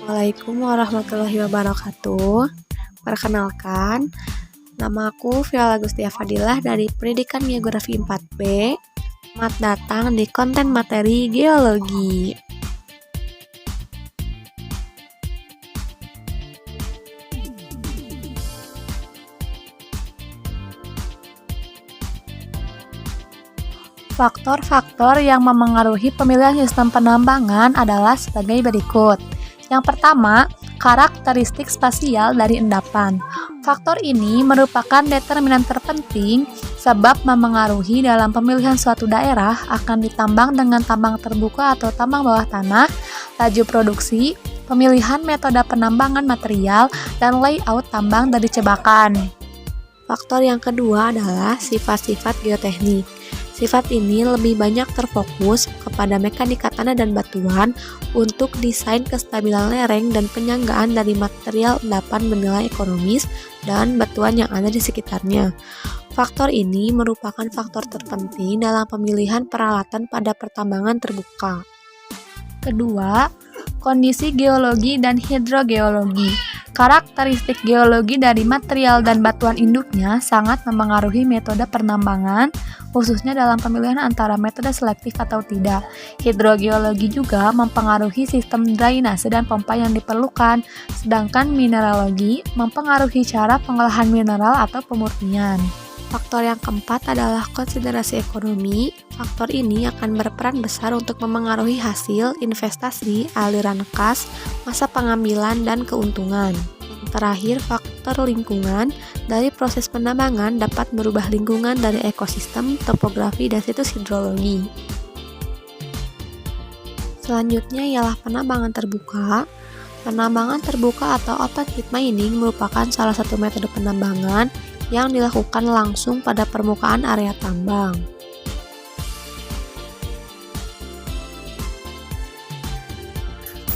Assalamualaikum warahmatullahi wabarakatuh. Perkenalkan, nama aku Viola Agustia Fadilah dari Pendidikan Geografi 4B. Selamat datang di konten materi geologi. Faktor-faktor yang memengaruhi pemilihan sistem penambangan adalah sebagai berikut. Yang pertama, karakteristik spasial dari endapan. Faktor ini merupakan determinan terpenting sebab memengaruhi dalam pemilihan suatu daerah akan ditambang dengan tambang terbuka atau tambang bawah tanah, laju produksi, pemilihan metode penambangan material, dan layout tambang dari cebakan. Faktor yang kedua adalah sifat-sifat geoteknik. Sifat ini lebih banyak terfokus kepada mekanika tanah dan batuan untuk desain kestabilan lereng dan penyanggaan dari material endapan bernilai ekonomis dan batuan yang ada di sekitarnya. Faktor ini merupakan faktor terpenting dalam pemilihan peralatan pada pertambangan terbuka. Kedua, kondisi geologi dan hidrogeologi. Karakteristik geologi dari material dan batuan induknya sangat memengaruhi metode penambangan, khususnya dalam pemilihan antara metode selektif atau tidak. Hidrogeologi juga mempengaruhi sistem drainase dan pompa yang diperlukan, sedangkan mineralogi mempengaruhi cara pengolahan mineral atau pemurnian. Faktor yang keempat adalah konsiderasi ekonomi. Faktor ini akan berperan besar untuk memengaruhi hasil, investasi, aliran kas, masa pengambilan, dan keuntungan. Terakhir, faktor lingkungan. Dari proses penambangan dapat merubah lingkungan dari ekosistem, topografi, dan situs hidrologi. Selanjutnya ialah penambangan terbuka. Penambangan terbuka atau open pit mining merupakan salah satu metode penambangan yang dilakukan langsung pada permukaan area tambang.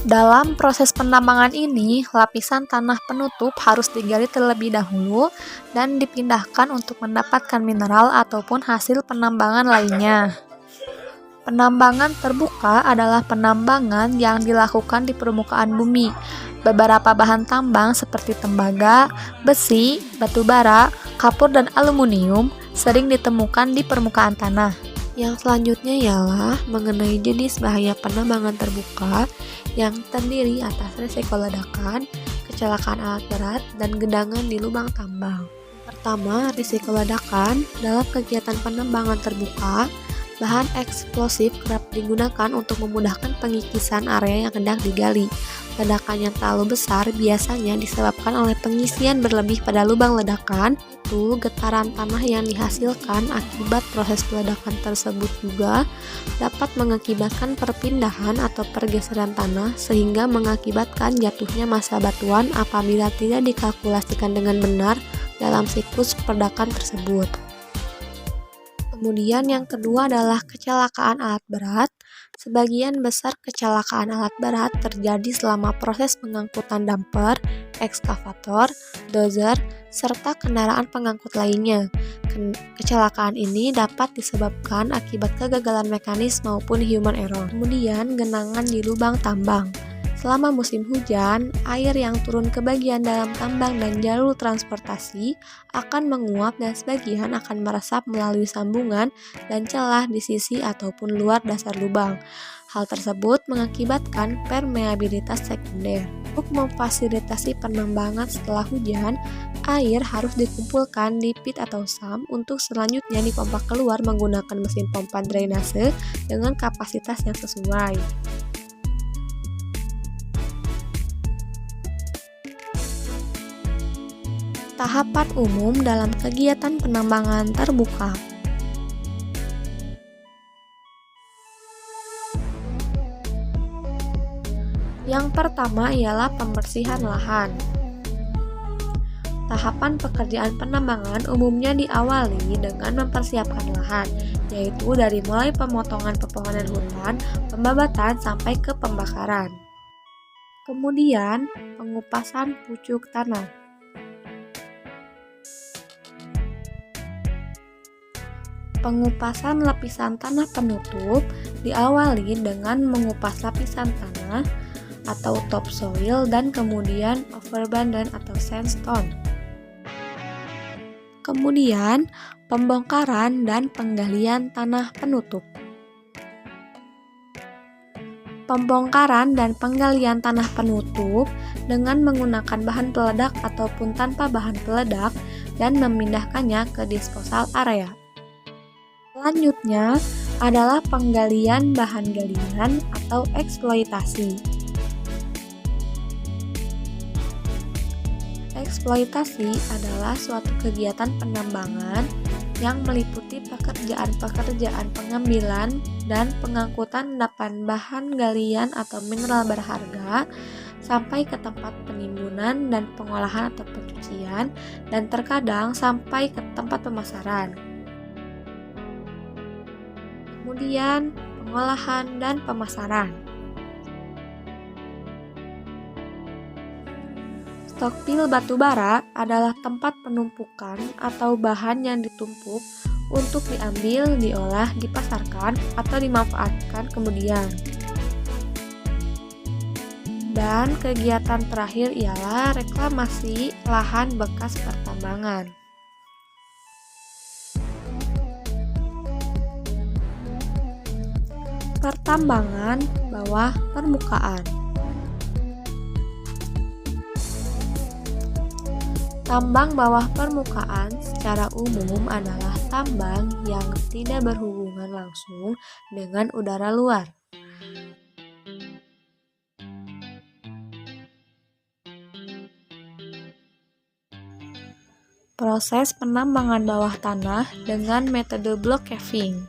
Dalam proses penambangan ini, lapisan tanah penutup harus digali terlebih dahulu dan dipindahkan untuk mendapatkan mineral ataupun hasil penambangan lainnya. Penambangan terbuka adalah penambangan yang dilakukan di permukaan bumi. Beberapa bahan tambang seperti tembaga, besi, batu bara, kapur, dan aluminium sering ditemukan di permukaan tanah. Yang selanjutnya ialah mengenai jenis bahaya penambangan terbuka yang terdiri atas risiko ledakan, kecelakaan alat berat, dan gedangan di lubang tambang. Pertama, risiko ledakan. Dalam kegiatan penambangan terbuka, bahan eksplosif kerap digunakan untuk memudahkan pengikisan area yang hendak digali. Ledakan yang terlalu besar biasanya disebabkan oleh pengisian berlebih pada lubang ledakan. Itu getaran tanah yang dihasilkan akibat proses peledakan tersebut juga dapat mengakibatkan perpindahan atau pergeseran tanah sehingga mengakibatkan jatuhnya massa batuan apabila tidak dikalkulasikan dengan benar dalam siklus peledakan tersebut. Kemudian yang kedua adalah kecelakaan alat berat. Sebagian besar kecelakaan alat berat terjadi selama proses pengangkutan dumper, ekskavator, dozer, serta kendaraan pengangkut lainnya. Kecelakaan ini dapat disebabkan akibat kegagalan mekanis maupun human error. Kemudian genangan di lubang tambang. Selama musim hujan, air yang turun ke bagian dalam tambang dan jalur transportasi akan menguap dan sebagian akan meresap melalui sambungan dan celah di sisi ataupun luar dasar lubang. Hal tersebut mengakibatkan permeabilitas sekunder. Untuk memfasilitasi penambangan setelah hujan, air harus dikumpulkan di pit atau sump untuk selanjutnya dipompa keluar menggunakan mesin pompa drainase dengan kapasitas yang sesuai. Tahapan umum dalam kegiatan penambangan terbuka. Yang pertama ialah pembersihan lahan. Tahapan pekerjaan penambangan umumnya diawali dengan mempersiapkan lahan, yaitu dari mulai pemotongan pepohonan hutan, pembabatan, sampai ke pembakaran. Kemudian, pengupasan pucuk tanah. Pengupasan lapisan tanah penutup diawali dengan mengupas lapisan tanah atau topsoil dan kemudian overburden atau sandstone. Kemudian, pembongkaran dan penggalian tanah penutup. Pembongkaran dan penggalian tanah penutup dengan menggunakan bahan peledak ataupun tanpa bahan peledak dan memindahkannya ke disposal area. Selanjutnya adalah penggalian bahan galian atau eksploitasi. Eksploitasi adalah suatu kegiatan penambangan yang meliputi pekerjaan-pekerjaan pengambilan dan pengangkutan endapan bahan galian atau mineral berharga sampai ke tempat penimbunan dan pengolahan atau pencucian, dan terkadang sampai ke tempat pemasaran. Kemudian, pengolahan dan pemasaran. Stokpil batubara adalah tempat penumpukan atau bahan yang ditumpuk untuk diambil, diolah, dipasarkan, atau dimanfaatkan kemudian. Dan kegiatan terakhir ialah reklamasi lahan bekas pertambangan. Pertambangan bawah permukaan. Tambang bawah permukaan secara umum adalah tambang yang tidak berhubungan langsung dengan udara luar. Proses penambangan bawah tanah dengan metode block caving.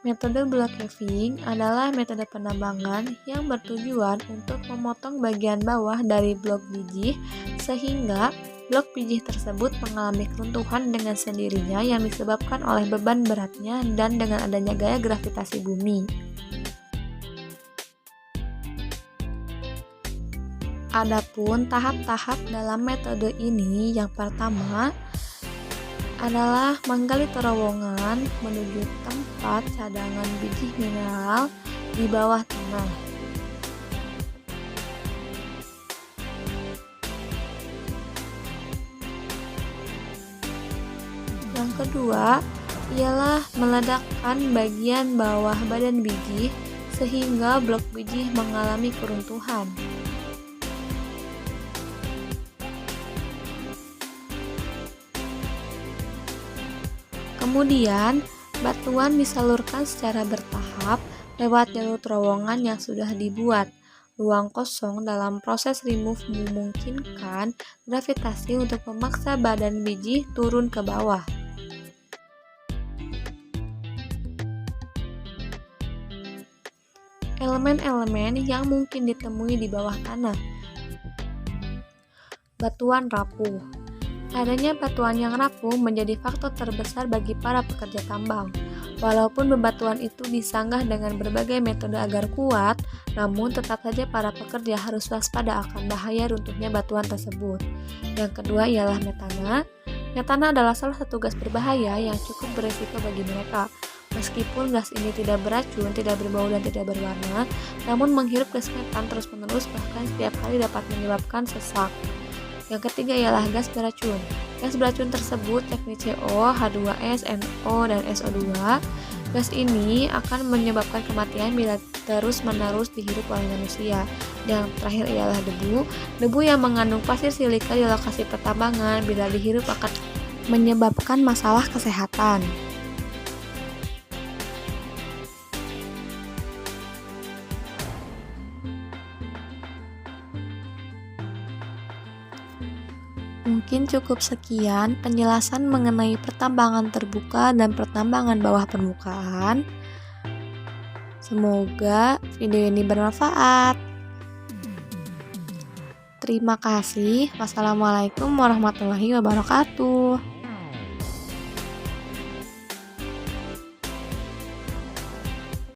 Metode block caving adalah metode penambangan yang bertujuan untuk memotong bagian bawah dari blok biji sehingga blok biji tersebut mengalami keruntuhan dengan sendirinya yang disebabkan oleh beban beratnya dan dengan adanya gaya gravitasi bumi. Adapun tahap-tahap dalam metode ini, yang pertama adalah menggali terowongan menuju tempat cadangan biji mineral di bawah tanah. Yang kedua ialah meledakkan bagian bawah badan biji sehingga blok biji mengalami keruntuhan. Kemudian, batuan disalurkan secara bertahap lewat jalur terowongan yang sudah dibuat. Ruang kosong dalam proses remove memungkinkan gravitasi untuk memaksa badan biji turun ke bawah. Elemen-elemen yang mungkin ditemui di bawah tanah. Batuan rapuh. Adanya batuan yang rapuh menjadi faktor terbesar bagi para pekerja tambang. Walaupun bebatuan itu disanggah dengan berbagai metode agar kuat, namun tetap saja para pekerja harus waspada akan bahaya runtuhnya batuan tersebut. Yang kedua ialah metana. Metana adalah salah satu gas berbahaya yang cukup berisiko bagi mereka. Meskipun gas ini tidak beracun, tidak berbau, dan tidak berwarna, namun menghirup gas metan terus-menerus bahkan setiap hari dapat menyebabkan sesak. Yang ketiga ialah gas beracun. Gas beracun tersebut yakni CO, H2S, NO, dan SO2. Gas ini akan menyebabkan kematian bila terus-menerus dihirup oleh manusia. Yang terakhir ialah debu. Debu yang mengandung pasir silika di lokasi pertambangan bila dihirup akan menyebabkan masalah kesehatan. Mungkin cukup sekian penjelasan mengenai pertambangan terbuka dan pertambangan bawah permukaan. Semoga video ini bermanfaat. Terima kasih. Wassalamualaikum warahmatullahi wabarakatuh.